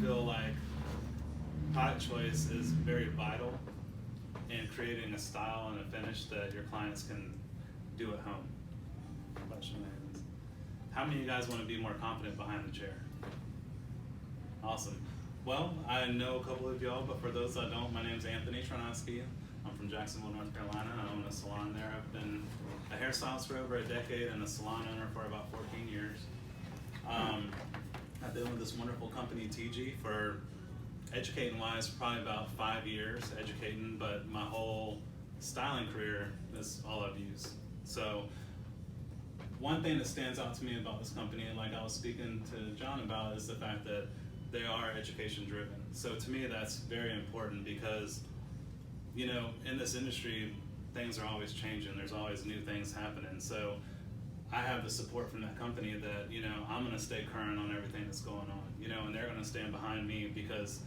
feel like product choice is very vital in creating a style and a finish that your clients can do at home. How many of you guys want to be more confident behind the chair? Awesome. Well, I know a couple of y'all, but for those that don't, my name's Anthony Tronoski. I'm from Jacksonville, North Carolina. I own a salon there. I've been a hairstylist for over a decade and a salon owner for about 14 years. I've been with this wonderful company, TG, for educating-wise, probably about 5 years educating, but my whole styling career is all I've used. So one thing that stands out to me about this company, and like I was speaking to John about, is the fact that they are education driven. So to me, that's very important because, you know, in this industry, things are always changing. There's always new things happening. So I have the support from that company that, you know, I'm gonna stay current on everything that's going on, you know, and they're gonna stand behind me because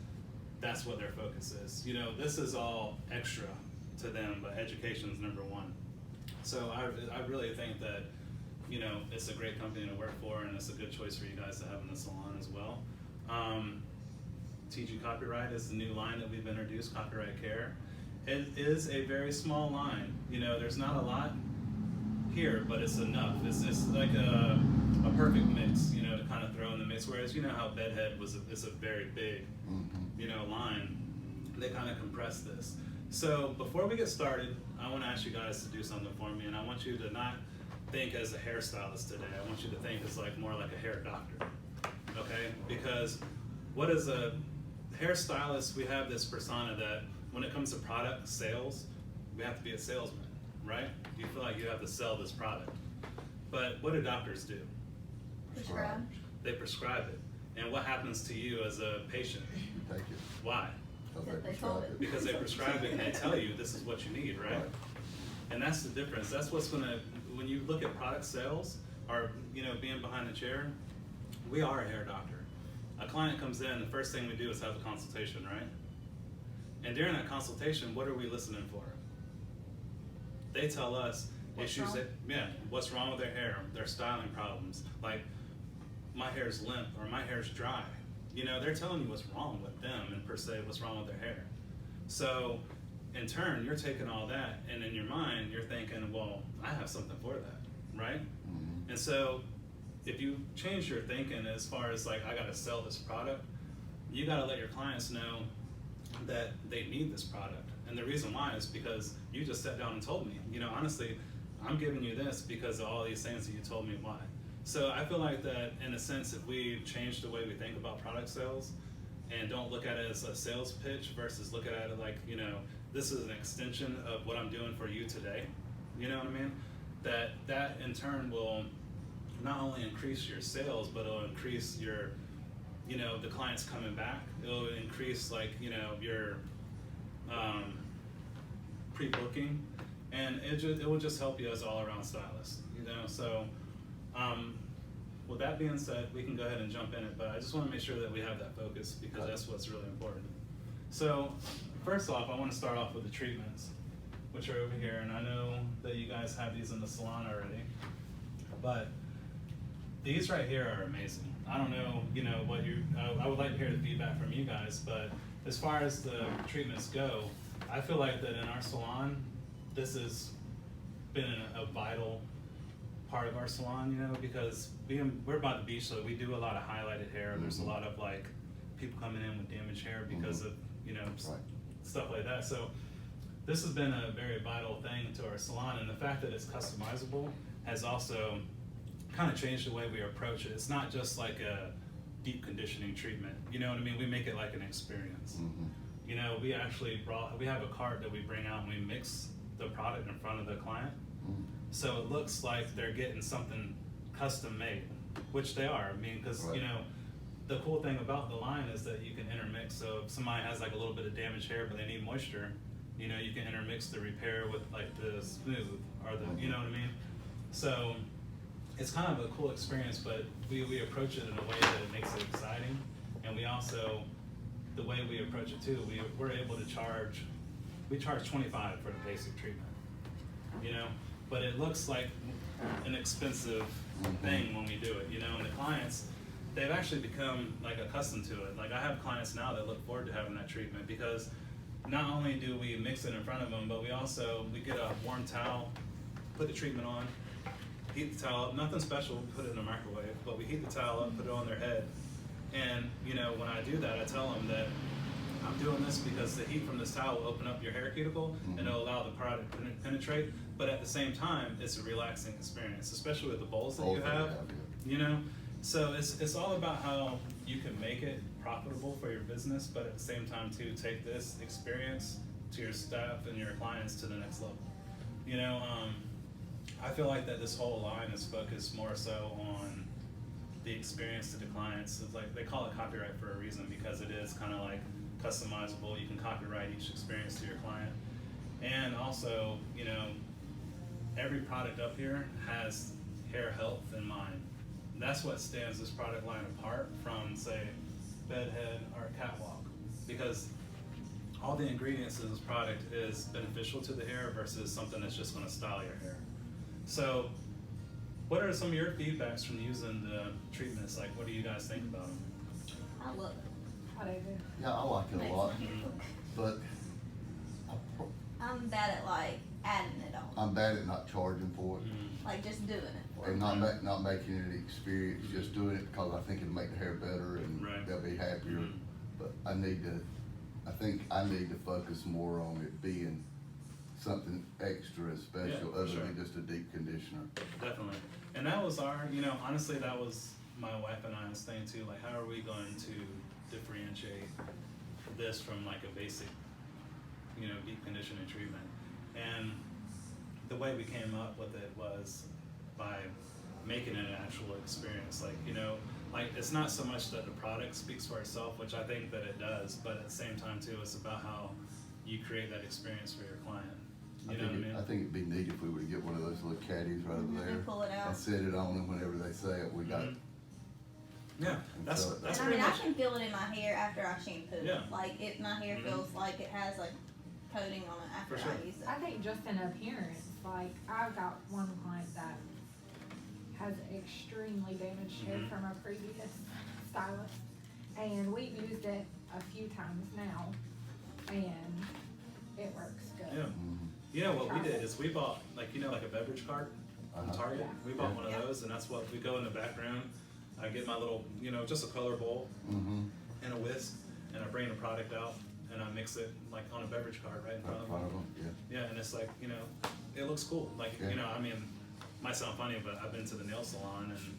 that's what their focus is. You know, this is all extra to them, but education is number one. So I really think that, you know, it's a great company to work for, and it's a good choice for you guys to have in the salon as well. TG Copyright is the new line that we've introduced, Copyright Care. It is a very small line. You know, there's not a lot here, but it's enough. It's like a perfect mix, you know, to kind of throw in the mix. Whereas, you know how Bedhead is a very big, you know, line. They kind of compress this. So before we get started, I want to ask you guys to do something for me, and I want you to not think as a hairstylist today. I want you to think as like more like a hair doctor, okay? Because what is a hairstylist? We have this persona that when it comes to product sales, we have to be a salesman, right? You feel like you have to sell this product. But what do doctors do? Prescribe. They prescribe it. And what happens to you as a patient? You take it. Why? Because They they told prescribe it. it. Because they prescribe it and they tell you this is what you need, right? Right. And that's the difference. That's what's gonna, when you look at product sales or, you know, being behind the chair, we are a hair doctor. A client comes in, the first thing we do is have a consultation, right? And during that consultation, what are we listening for? They tell us What's issues wrong? what's wrong with their hair, their styling problems, like my hair's limp or my hair's dry. You know, they're telling you what's wrong with them and per se what's wrong with their hair. So in turn, you're taking all that and in your mind, you're thinking, well, I have something for that, right? Mm-hmm. And so if you change your thinking as far as like, I gotta sell this product, you gotta let your clients know that they need this product. And the reason why is because you just sat down and told me, you know, honestly, I'm giving you this because of all these things that you told me why. So I feel like that in a sense, if we change the way we think about product sales and don't look at it as a sales pitch versus look at it like, you know, this is an extension of what I'm doing for you today, you know what I mean? That in turn will not only increase your sales, but it'll increase your, you know, the clients coming back. It'll increase like, you know, your pre-booking, and it will just help you as all around stylist, you know? So with that being said, we can go ahead and jump in it, but I just want to make sure that we have that focus because that's what's really important. So first off, I want to start off with the treatments, which are over here, and I know that you guys have these in the salon already, but these right here are amazing. I don't know, you know, what I would like to hear the feedback from you guys, but as far as the treatments go, I feel like that in our salon, this has been a vital part of our salon, you know, because we're by the beach, so we do a lot of highlighted hair. There's a lot of like people coming in with damaged hair because of, you know, Right. stuff like that. So this has been a very vital thing to our salon, and the fact that it's customizable has also kind of changed the way we approach it. It's not just like a deep conditioning treatment, you know what I mean? We make it like an experience. Mm-hmm. You know, we have a cart that we bring out and we mix the product in front of the client. Mm-hmm. So it looks like they're getting something custom made, which they are. I mean, because, Right. you know, the cool thing about the line is that you can intermix. So if somebody has like a little bit of damaged hair, but they need moisture, you know, you can intermix the repair with like the smooth or the, you know what I mean? So it's kind of a cool experience, but we approach it in a way that it makes it exciting. And we also, the way we approach it too, we're able to charge, we charge $25 for the basic treatment, you know? But it looks like an expensive thing when we do it, you know? And the clients, they've actually become like accustomed to it. Like I have clients now that look forward to having that treatment because not only do we mix it in front of them, but we get a warm towel, put the treatment on, heat the towel up, nothing special, put it in a microwave, but we heat the towel up, put it on their head. And you know, when I do that, I tell them that I'm doing this because the heat from this towel will open up your hair cuticle and it'll allow the product to penetrate. But at the same time, it's a relaxing experience, especially with the bowls that you have. You know, so it's all about how you can make it profitable for your business, but at the same time too, take this experience to your staff and your clients to the next level. You know, I feel like that this whole line is focused more so on the experience to the clients. It's like they call it copyright for a reason because it is kind of like customizable. You can copyright each experience to your client. And also, you know, every product up here has hair health in mind. That's what stands this product line apart from, say, Bedhead or Catwalk, because all the ingredients in this product is beneficial to the hair versus something that's just going to style your hair. So what are some of your feedbacks from using the treatments? Like, what do you guys think about them? I love it. I do. Yeah, I like it a lot, but I'm bad at like adding it on, I'm bad at not charging for it like just doing it for and them. not making it an experience, just doing it because I think it'll make the hair better and Right. they'll be happier. Mhm. But I think I need to focus more on it being something extra and special Yeah, for other sure. than just a deep conditioner. Definitely. And that was our, you know, honestly, that was my wife and I's thing too. Like, how are we going to differentiate this from like a basic, you know, deep conditioning treatment? And the way we came up with it was by making it an actual experience. Like, you know, like it's not so much that the product speaks for itself, which I think that it does, but at the same time too, it's about how you create that experience for your client. You know what I mean? I think it'd be neat if we were to get one of those little caddies right over there And pull it out. and set it on and whenever they say it, we got Mhm. Yeah, that's so- that's And I pretty mean, much. I can feel it in my hair after I shampoo. Yeah. Like my hair Mhm. feels like it has like coating on it after For sure. I use it. I think just in appearance, like I've got one client that has extremely damaged hair Mhm. from a previous stylist, and we've used it a few times now, and it works good. Yeah. Mhm. Yeah, what we did is we bought, like, you know, like a beverage cart from Uh-huh. Target. We bought Yeah. one of those, and that's what we go in the back room. I get my little, you know, just a color bowl Mhm. and a whisk, and I bring the product out and I mix it like on a beverage cart right in front Right of in front them. of them, Yeah, and it's like, you know, it looks cool. Like, Yeah. you know, I mean, might sound funny, but I've been to the nail salon, and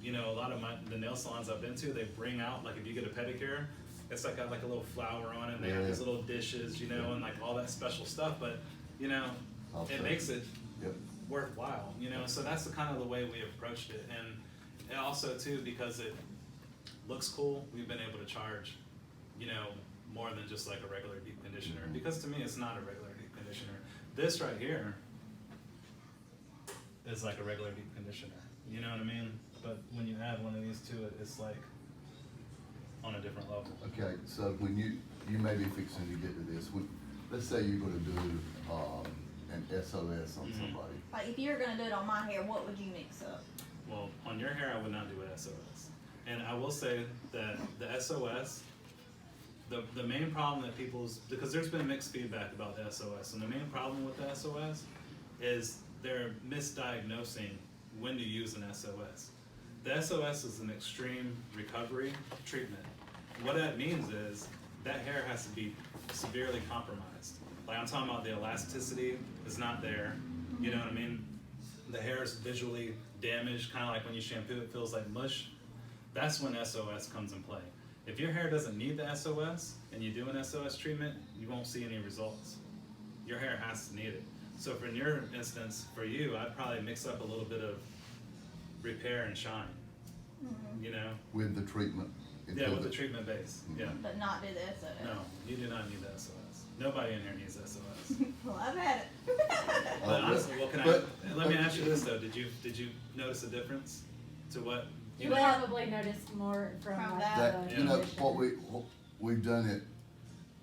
you know, a lot of the nail salons I've been to, they bring out, like, if you get a pedicure, it's like got like a little flower on it, and they have Yeah. these little dishes, you know, and like all that special stuff. But you know, I'll it say. makes it Yep. worthwhile, you know. So that's the kind of the way we approached it, and also too, because it looks cool, we've been able to charge, you know, more than just like a regular deep conditioner. Mhm. Because to me, it's not a regular deep conditioner. This right here is like a regular deep conditioner. You know what I mean? But when you add one of these to it, it's like on a different level. Okay, so when you may be fixing to get to this, let's say you're gonna do, an SOS on Mhm. somebody. Like if you were gonna do it on my hair, what would you mix up? Well, on your hair, I would not do an SOS. And I will say that the SOS, the main problem that because there's been mixed feedback about the SOS, and the main problem with the SOS is they're misdiagnosing when to use an SOS. The SOS is an extreme recovery treatment. What that means is that hair has to be severely compromised. Like I'm talking about the elasticity is not there, you know what I mean? The hair is visually damaged, kind of like when you shampoo, it feels like mush. That's when SOS comes in play. If your hair doesn't need the SOS and you do an SOS treatment, you won't see any results. Your hair has to need it. So for in your instance, for you, I'd probably mix up a little bit of repair and shine, you know? With the treatment. Yeah, with the treatment base, yeah. But not do the SOS. No, you do not need the SOS. Nobody in here needs SOS. Well, I've had it. But honestly, well, let me ask you this though, did you notice a difference to what? You Well- probably noticed more from From like that. the That, you know, conditioner. we've done it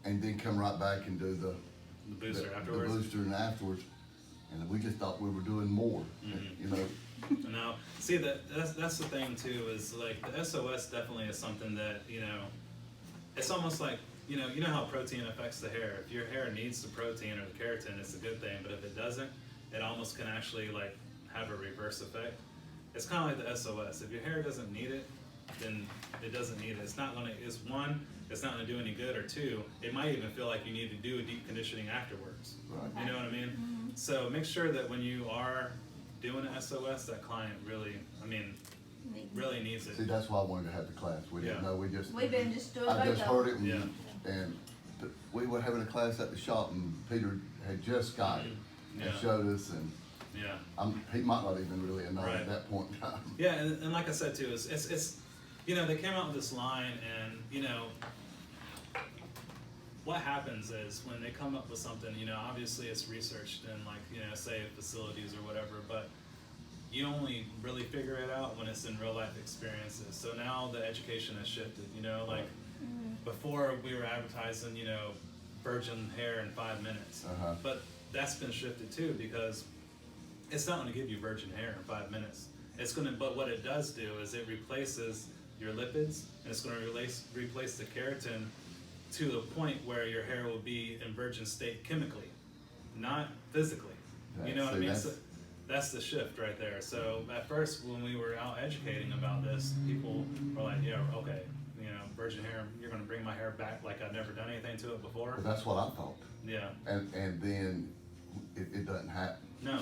and then come right back and do the The booster the afterwards? booster and afterwards, and we just thought we were doing more, Mhm. you know. No, see that's the thing too, is like the SOS definitely is something that, you know, it's almost like, you know how protein affects the hair. If your hair needs the protein or the keratin, it's a good thing, but if it doesn't, it almost can actually like have a reverse effect. It's kind of like the SOS. If your hair doesn't need it, then it doesn't need it. It's not gonna, it's one, it's not gonna do any good, or two, it might even feel like you need to do a deep conditioning afterwards. Right. You know what I mean? So make sure that when you are doing an SOS, that client really, I mean, really needs it. See, that's why I wanted to have the class. We didn't Yeah. know, we just. We've been just doing I both just of heard them. it and, Yeah. and we were having a class at the shop and Peter had just got it and Yeah. showed us, and Yeah. he might not even really have known Right. at that point in time. Yeah, and like I said too, it's you know, they came out with this line, and you know, what happens is when they come up with something, you know, obviously it's researched in, like, you know, say facilities or whatever, but you only really figure it out when it's in real life experiences. So now the education has shifted, you know, like before we were advertising, you know, virgin hair in 5 minutes, Uh-huh. but that's been shifted too, because it's not going to give you virgin hair in 5 minutes. It's going to, but what it does do is it replaces your lipids, and it's going to replace the keratin to the point where your hair will be in virgin state chemically, not physically. You know what I mean? So that's the shift right there. So at first, when we were out educating about this, people were like, yeah, okay, you know, virgin hair, you're going to bring my hair back like I've never done anything to it before? But that's what I thought. Yeah. And then it doesn't happen. No.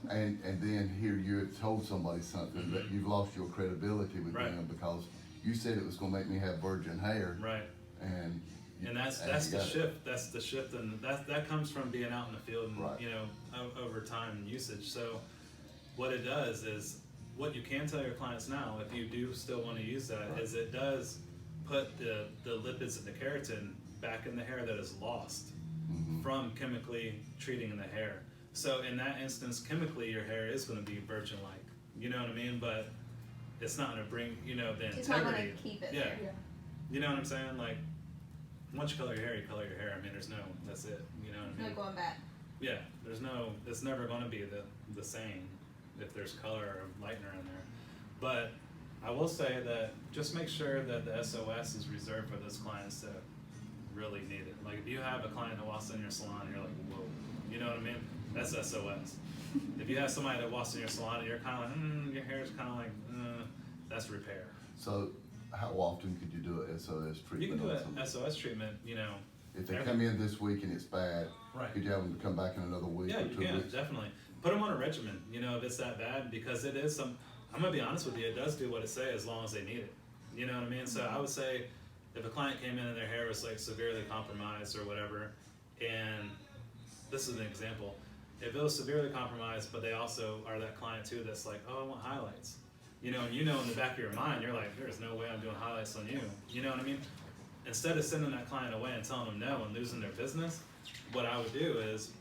And then here you have told somebody something that you've lost your credibility with Right. them because you said it was gonna make me have virgin hair. Right. And. And that's you the got it. shift. That's the shift, and that comes from being out in the field and Right. you know over time and usage. So what it does is, what you can tell your clients now, if you do still want to use that, Right. is it does put the lipids and the keratin back in the hair that is lost Mhm. from chemically treating the hair. So in that instance, chemically your hair is going to be virgin-like. You know what I mean? But it's not going to bring, you know, the It's not integrity. gonna keep it Yeah. there. Yeah. You know what I'm saying? Like, once you color your hair, you color your hair. I mean, that's it. You know what I No mean? going back. Yeah, it's never going to be the same if there's color or lightener in there. But I will say that just make sure that the SOS is reserved for those clients that really need it. Like if you have a client that walks in your salon and you're like, whoa, you know what I mean? That's SOS. If you have somebody that walks in your salon and you're kind of like, your hair's kind of like, that's repair. So how often could you do a SOS treatment? You can do on an somebody? SOS treatment, you know. If they every- come in this week and it's bad, Right. could you have them come back in another week Yeah, or you 2 can, weeks? definitely. Put them on a regimen, you know, if it's that bad, because it is I'm gonna be honest with you, it does do what it says as long as they need it. You know what I mean? So I would say, if a client came in and their hair was like severely compromised or whatever, and this is an example, if it was severely compromised, but they also are that client too that's like, oh, I want highlights. You know, and you know in the back of your mind, you're like, there's no way I'm doing highlights on you. You know what I mean? Instead of sending that client away and telling them no and losing their business, what I would do is,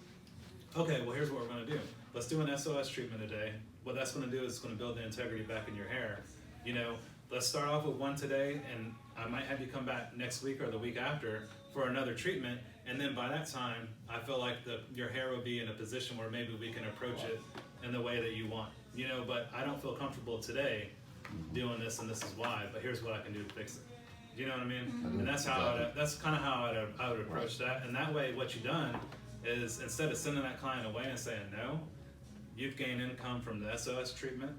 okay, well, here's what we're gonna do. Let's do an SOS treatment today. What that's gonna do is it's gonna build the integrity back in your hair. You know, let's start off with one today, and I might have you come back next week or the week after for another treatment, and then by that time, I feel like your hair will be in a position where maybe we can approach it in the way that you want. You know, but I don't feel comfortable today doing this, and this is why, but here's what I can do to fix it. You know what I mean? I do. And that's how that's kind of how I would approach that. And that way, what you've done is, instead of sending that client away and saying no, you've gained income from the SOS treatment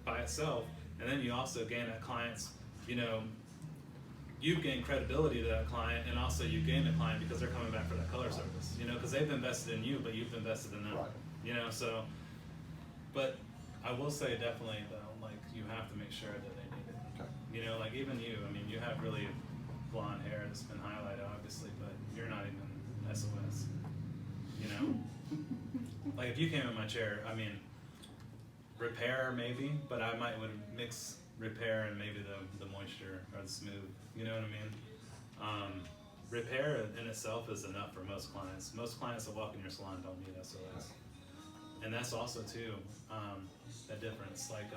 by itself, and then you also gain that client's, you know, you've gained credibility to that client, and also you gain the client because they're coming back for that color service. You know, because they've invested in you, but you've invested in them. Right. You know, so. But I will say definitely though, like you have to make sure that they need it. Okay. You know, like even you, I mean, you have really blonde hair that's been highlighted, obviously, but you're not even SOS. You know? Like if you came in my chair, I mean, repair maybe, but I would mix repair and maybe the moisture or the smooth. You know what I mean? Repair in itself is enough for most clients. Most clients that walk in your salon don't need SOS. And that's also too, a difference. Like,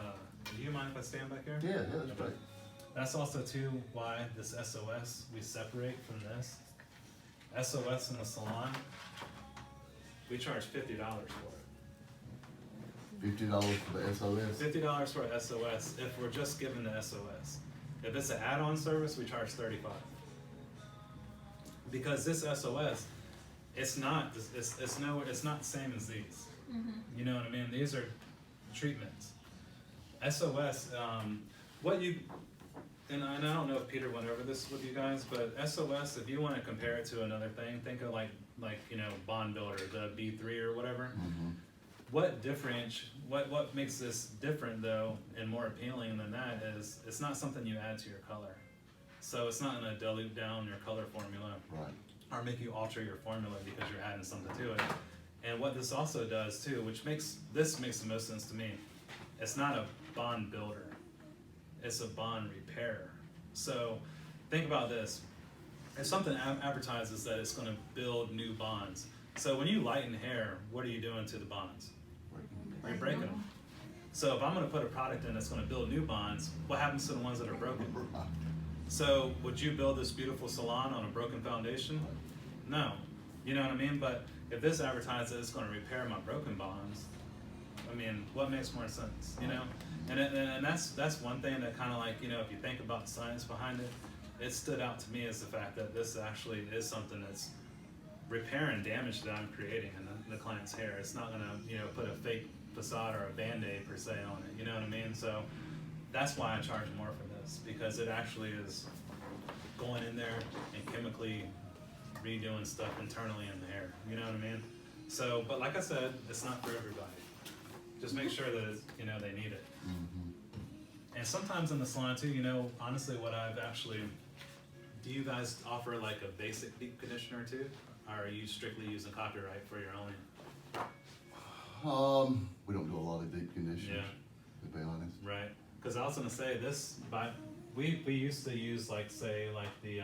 do you mind if I stand back here? Yeah, that's great. That's also too why this SOS we separate from this. SOS in the salon, we charge $50 for it. $50 for the SOS? $50 for a SOS if we're just giving the SOS. If it's an add-on service, we charge $35. Because this SOS, it's not the same as these. You know what I mean? These are treatments. SOS, and I don't know if Peter went over this with you guys, but SOS, if you want to compare it to another thing, think of like Bond Builder, the B3 or whatever. What makes this different though and more appealing than that is it's not something you add to your color. So it's not gonna dilute down your color formula. Right. Or make you alter your formula because you're adding something to it. And what this also does too, which makes the most sense to me, it's not a bond builder, it's a bond repairer. So think about this. If something advertises that it's gonna build new bonds, so when you lighten hair, what are you doing to the bonds? You're breaking them. So if I'm gonna put a product in that's gonna build new bonds, what happens to the ones that are broken? So would you build this beautiful salon on a broken foundation? No. You know what I mean? But if this advertises it's gonna repair my broken bonds, I mean, what makes more sense, you know? And that's one thing that kind of like, you know, if you think about the science behind it, it stood out to me as the fact that this actually is something that's repairing damage that I'm creating in the client's hair. It's not gonna, you know, put a fake facade or a band-aid per se on it, you know what I mean? So that's why I charge more for this, because it actually is going in there and chemically redoing stuff internally in the hair, you know what I mean? So, but like I said, it's not for everybody. Just make sure that it's, you know, they need it. And sometimes in the salon too, you know, honestly what I've actually, do you guys offer like a basic deep conditioner too? Or are you strictly using copyright for your own? We don't do a lot of deep conditioners, to be honest. Right, because I was gonna say this, but we used to use like say like the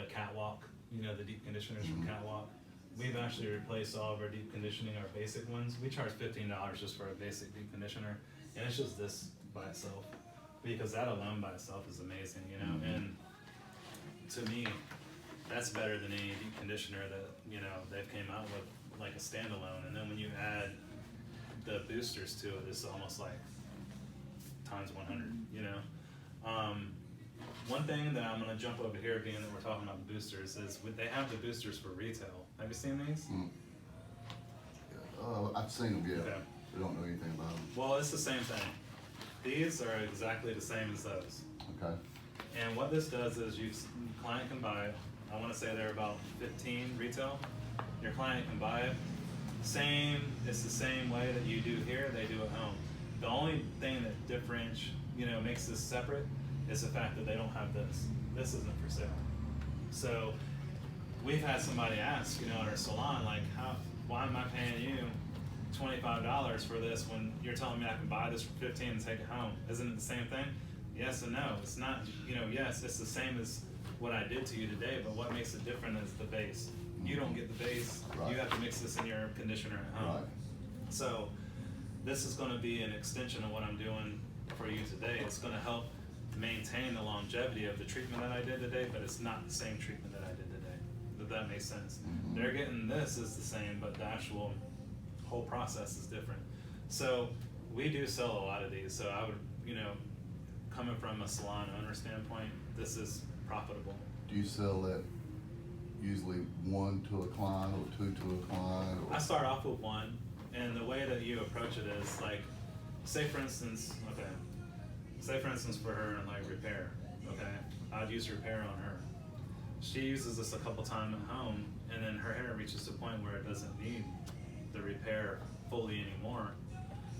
Catwalk, you know, the deep conditioners from Catwalk. We've actually replaced all of our deep conditioning, our basic ones. We charge $15 just for a basic deep conditioner, and it's just this by itself, because that alone by itself is amazing, you know. And to me, that's better than any deep conditioner that, you know, they've came out with, like a standalone. And then when you add the boosters to it, it's almost like times 100, you know. One thing that I'm gonna jump over here, being that we're talking about the boosters, is they have the boosters for retail. Have you seen these? I've seen them, yeah. Okay. I don't know anything about them. Well, it's the same thing. These are exactly the same as those. Okay. And what this does is client can buy it. I wanna say they're about 15 retail. Your client can buy it. It's the same way that you do here, they do at home. The only thing that makes this separate is the fact that they don't have this. This isn't for sale. So we've had somebody ask, you know, at our salon, like, why am I paying you $25 for this when you're telling me I can buy this for 15 and take it home? Isn't it the same thing? Yes and no. It's not, you know, yes, it's the same as what I did to you today, but what makes it different is the base. You don't get the base, you have to mix this in your conditioner at home. Right. So this is gonna be an extension of what I'm doing for you today. It's gonna help maintain the longevity of the treatment that I did today, but it's not the same treatment that I did today, if that makes sense. They're getting this is the same, but the actual whole process is different. So we do sell a lot of these, so I would, you know, coming from a salon owner standpoint, this is profitable. Do you sell it usually 1 to a client or 2 to a client? Or? I start off with 1, and the way that you approach it is like, say for instance for her and like repair, okay? I'd use repair on her. She uses this a couple times at home, and then her hair reaches a point where it doesn't need the repair fully anymore.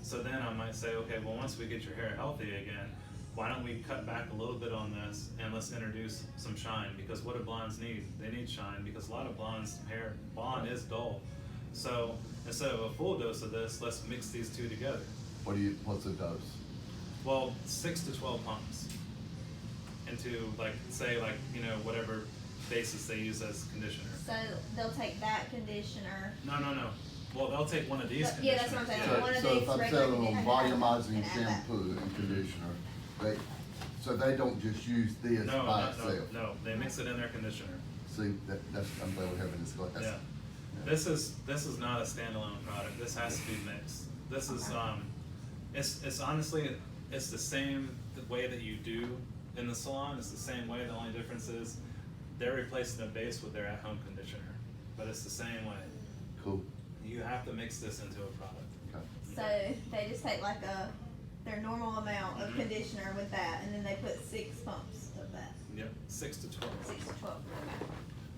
So then I might say, okay, well, once we get your hair healthy again, why don't we cut back a little bit on this and let's introduce some shine, because what do blondes need? They need shine, because a lot of blondes' hair, blonde is dull. So instead of a full dose of this, let's mix these two together. What's the dose? Well, 6 to 12 pumps into whatever basis they use as conditioner. So they'll take that conditioner. No. Well, they'll take one of these conditioners. Yeah, that's what I'm saying. One of So these if I'm regular selling them conditioners volumizing and add that. shampoo and conditioner, they don't just use this by itself. No, they mix it in their conditioner. See, I'm glad we're having this class. Yeah. This is not a standalone product. This has to be mixed. This is it's honestly it's the same way that you do in the salon. It's the same way. The only difference is they're replacing the base with their at-home conditioner, but it's the same way. Cool. You have to mix this into a product. Okay. So they just take like their normal amount of Mhm. conditioner with that, and then they put 6 pumps of that, Yep, 6 to 12. 6 to 12.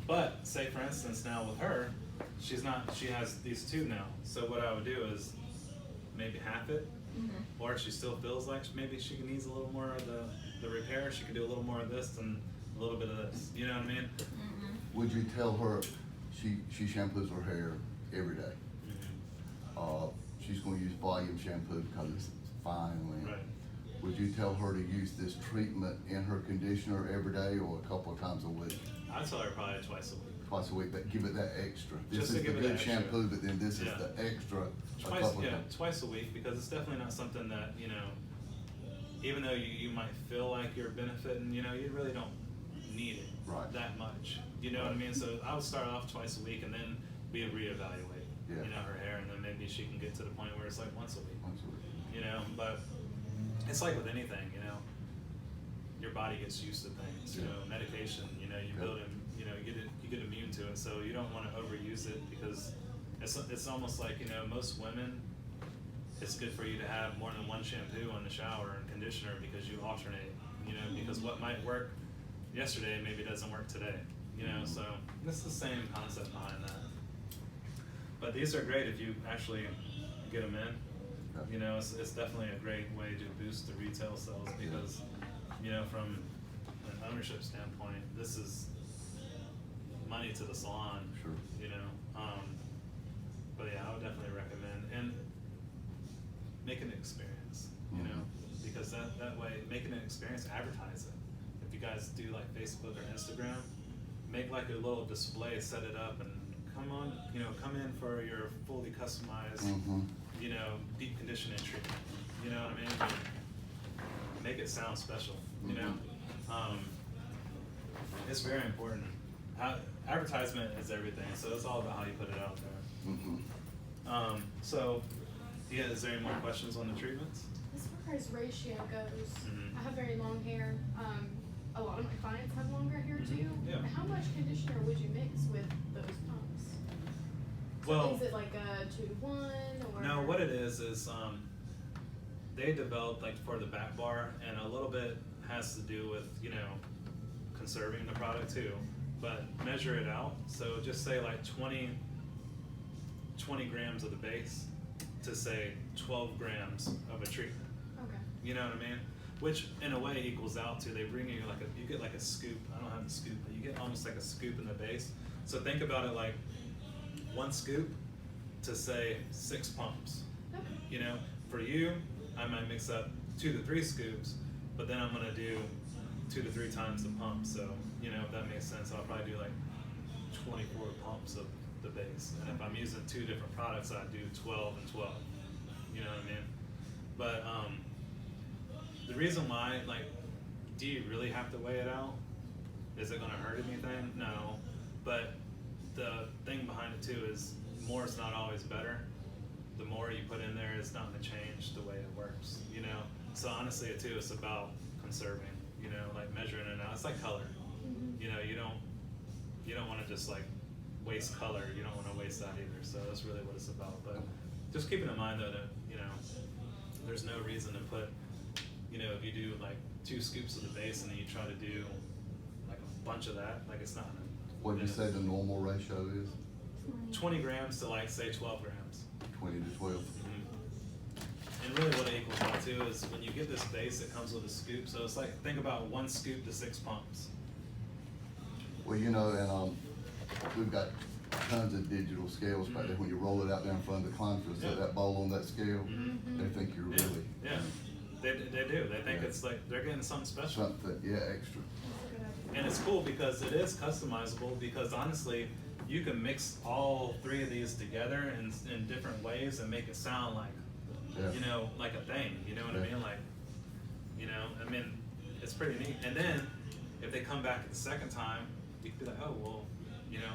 But say for instance now with her, she has these 2 now. So what I would do is maybe half it, Mm-hmm. or if she still feels like maybe she needs a little more of the repair, she could do a little more of this and a little bit of this. You know what I mean? Mm-hmm. Would you tell her she shampoos her hair every day? She's gonna use volume shampoo because it's fine and Right. Would you tell her to use this treatment in her conditioner every day or a couple of times a week? I tell her probably twice a week. Twice a week, but give it that extra. This Just is to the give it good that extra. shampoo, but then this is Yeah. the extra a Twice, couple of yeah, times. twice a week, because it's definitely not something that, you know, even though you might feel like you're benefiting, you know, you really don't need it Right. that much. You know what I mean? So I would start off twice a week and then we would reevaluate, Yeah. you know, her hair, and then maybe she can get to the point where it's like once a week, Once a week. you know, but it's like with anything, you know, your body gets used to things, you Yeah. know, medication, you know, you Yeah. build in, you know, you get immune to it, so you don't wanna overuse it because it's almost like, you know, most women, it's good for you to have more than one shampoo on the shower and conditioner because you alternate, you know, because what might work yesterday maybe doesn't work today, you know, so it's the same concept behind that. But these are great if you actually get them in. Okay. You know, it's definitely a great way to boost the retail sales because, you know, from an ownership standpoint, this is money to the salon. Sure. You know, but yeah, I would definitely recommend and make an experience. You know, because that way, making an experience, advertise it. If you guys do like Facebook or Instagram, make like a little display, set it up, and come on, you know, come in for your fully customized, Mm-hmm. you know, deep conditioning treatment. You know what I mean? Make it sound special. You know, it's very important. Advertisement is everything, so it's all about how you put it out there. Mm-hmm. So, yeah, is there any more questions on the treatments? As far as ratio goes, Mhm. I have very long hair. A lot of my clients have longer hair Mhm. too. Yeah. How much conditioner would you mix with those pumps? Well, Is it like a 2-to-1 or? no, what it is they developed like for the back bar, and a little bit has to do with, you know, conserving the product too, but measure it out. So just say like 20 grams of the base to say 12 grams of a treatment. Okay. You know what I mean? Which in a way equals out to, they bring you like you get like a scoop. I don't have a scoop, but you get almost like a scoop in the base. So think about it like 1 scoop to say 6 pumps. Okay. You know, for you, I might mix up 2 to 3 scoops, but then I'm gonna do 2 to 3 times the pump. So, you know, if that makes sense, I'll probably do like 24 pumps of the base. And if I'm using 2 different products, I do 12 and 12. You know what I mean? But the reason why, like, do you really have to weigh it out? Is it gonna hurt anything? No. But the thing behind it too is more is not always better. The more you put in there, it's not gonna change the way it works, you know? So honestly, too, it's about conserving, you know, like measuring it out. It's like color. Mhm. You know, you don't wanna just like waste color, you don't wanna waste that either, so that's really what it's about. But just keeping in mind though that, you know, there's no reason to put, you know, if you do like 2 scoops of the base and then you try to do like a bunch of that, like it's not gonna. What'd you say the normal ratio is? 20 grams to like say 12 grams. 20 to 12? And really what it equals out to is when you get this base, it comes with a scoop. So it's like, think about 1 scoop to 6 pumps. Well, you know, and we've got tons of digital scales back there. When you roll it out there in front of the client, you'll set Yeah. that bowl on that scale. Mhm. They think you're Yeah, really yeah. They do. They think Yeah. it's like they're getting something special. something, yeah, extra. That's a good idea. And it's cool because it is customizable, because honestly, you can mix all 3 of these together in different ways and make it sound like, Yeah. you know, like a thing, you know what I Yeah. mean? Like, you know, I mean, it's pretty neat. And then, if they come back the second time, you can be like, oh, well, you know,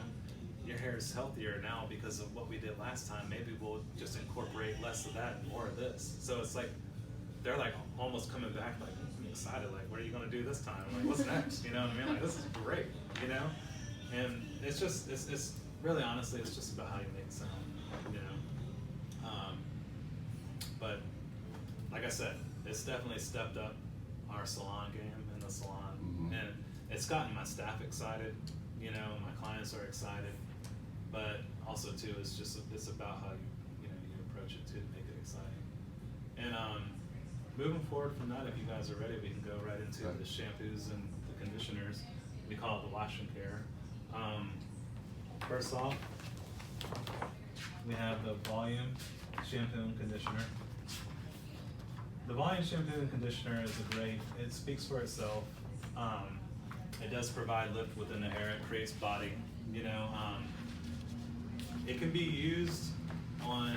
your hair is healthier now because of what we did last time. Maybe we'll just incorporate less of that and more of this. So it's like, they're like almost coming back like, I'm excited, like, what are you gonna do this time? Like, what's next? You know what I mean? Like, this is great, you know? And it's just, it's really honestly, it's just about how you make it sound, you know? But like I said, it's definitely stepped up our salon game in the salon. Mhm. And it's gotten my staff excited, you know, my clients are excited. But also too, it's just, it's about how you approach it too, to make it exciting. And moving forward from that, if you guys are ready, we can go right into Okay. the shampoos and the conditioners. We call it the wash and care. First off, we have the volume shampoo and conditioner. The volume shampoo and conditioner is it speaks for itself. It does provide lift within the hair, it creates body, you know. It can be used on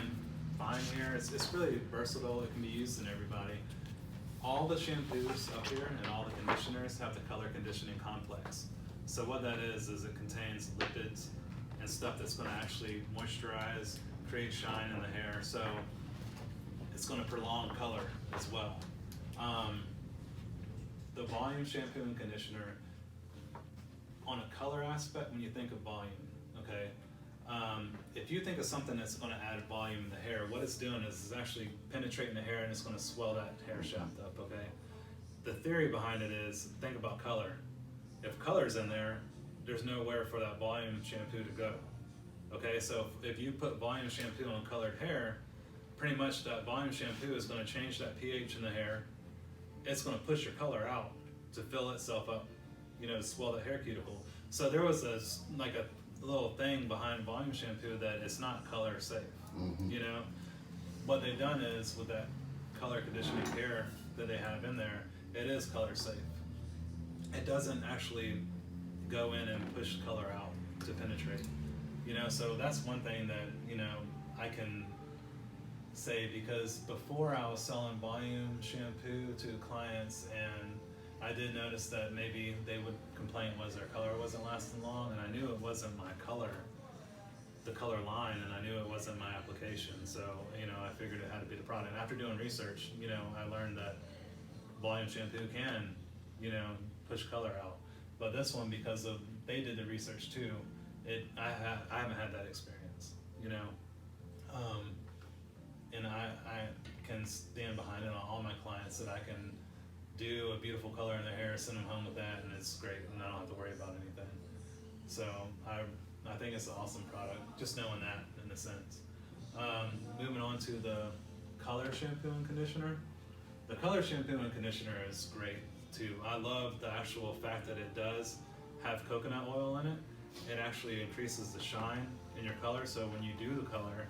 fine hair, it's really versatile, it can be used in everybody. All the shampoos up here and all the conditioners have the color conditioning complex. So what that is it contains lipids and stuff that's gonna actually moisturize, create shine in the hair, so it's gonna prolong color as well. The volume shampoo and conditioner, on a color aspect, when you think of volume, okay, if you think of something that's gonna add volume in the hair, what it's doing is it's actually penetrating the hair and it's gonna swell that hair shaft up, okay? The theory behind it is, think about color. If color's in there, there's nowhere for that volume shampoo to go. Okay, so if you put volume shampoo on colored hair, pretty much that volume shampoo is gonna change that pH in the hair. It's gonna push your color out to fill itself up, you know, to swell the hair cuticle. So there was a little thing behind volume shampoo that it's not color safe. Mhm. You know, what they've done is with that color conditioning hair that they have in there, it is color safe. It doesn't actually go in and push color out to penetrate. You know, so that's one thing that, you know, I can say, because before I was selling volume shampoo to clients, and I did notice that maybe they would complain was their color wasn't lasting long, and I knew it wasn't my color, the color line, and I knew it wasn't my application. So, you know, I figured it had to be the product. And after doing research, you know, I learned that volume shampoo can, you know, push color out. But this one, because of they did the research too, I haven't had that experience, you know. And I can stand behind it on all my clients, that I can do a beautiful color in their hair, send them home with that, and it's great, and I don't have to worry about anything. So I think it's an awesome product, just knowing that in a sense. Moving on to the color shampoo and conditioner. The color shampoo and conditioner is great too. I love the actual fact that it does have coconut oil in it. It actually increases the shine in your color, so when you do the color,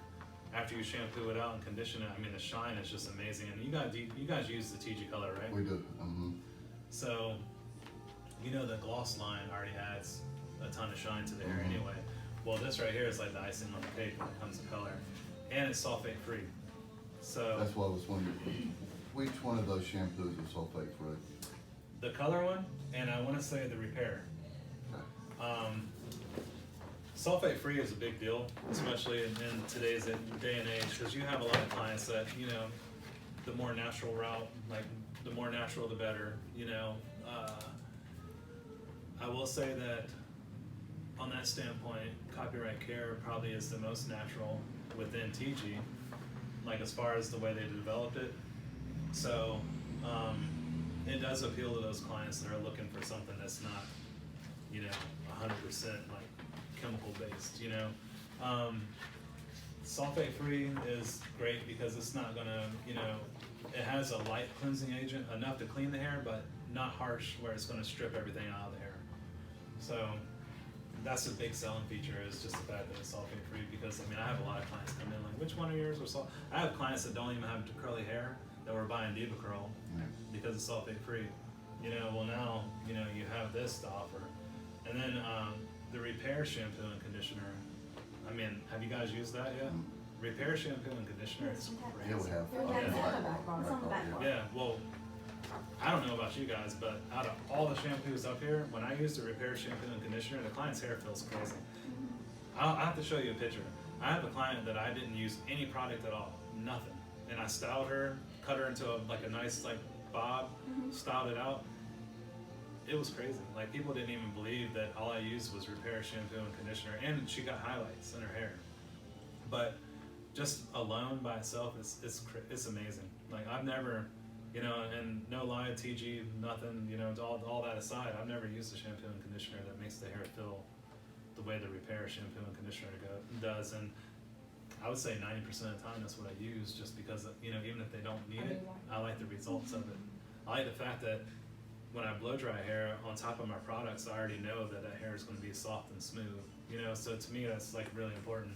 after you shampoo it out and condition it, I mean, the shine is just amazing. And you guys use the TG color, right? We do. So, you know, the gloss line already adds a ton of shine to the hair Mhm. anyway. Well, this right here is like the icing on the cake when it comes to color, and it's sulfate free. So That's what I was wondering. Which one of those shampoos is sulfate free? the color one, and I want to say the repair. Okay. Sulfate free is a big deal, especially in today's day and age, because you have a lot of clients that, you know, the more natural route, like the more natural the better, you know. I will say that on that standpoint, Copyright Care probably is the most natural within TG, like as far as the way they developed it. So it does appeal to those clients that are looking for something that's not, you know, 100% like chemical based, you know. Sulfate free is great because it's not gonna, you know, it has a light cleansing agent, enough to clean the hair, but not harsh where it's gonna strip everything out of the hair. So that's a big selling feature, is just the fact that it's sulfate free, because I mean, I have a lot of clients come in like, which one of yours was salt? I have clients that don't even have curly hair that were buying Diva Curl because it's sulfate free. You know, well now, you know, you have this to offer. And then the Repair shampoo and conditioner. I mean, have you guys used that yet? Repair shampoo and conditioner is great. Yeah, we have. Yeah, on the it's on the back back bar. It's on the back bar. Yeah, well, I don't know about you guys, but out of all the shampoos up here, when I use the Repair shampoo and conditioner, the client's hair feels crazy. I'll have to show you a picture. I have a client that I didn't use any product at all, nothing, and I styled her, cut her into a nice like bob, styled it out. It was crazy. Like people didn't even believe that all I used was repair shampoo and conditioner, and she got highlights in her hair. But just alone by itself, it's amazing. Like I've never, you know, and no lie, TG, nothing, you know, all that aside, I've never used a shampoo and conditioner that makes the hair feel the way the repair shampoo and conditioner does. And I would say 90% of the time that's what I use, just because, you know, even if they don't need it, I like the results of it. I like the fact that when I blow dry hair on top of my products, I already know that hair is going to be soft and smooth, you know, so to me that's like really important.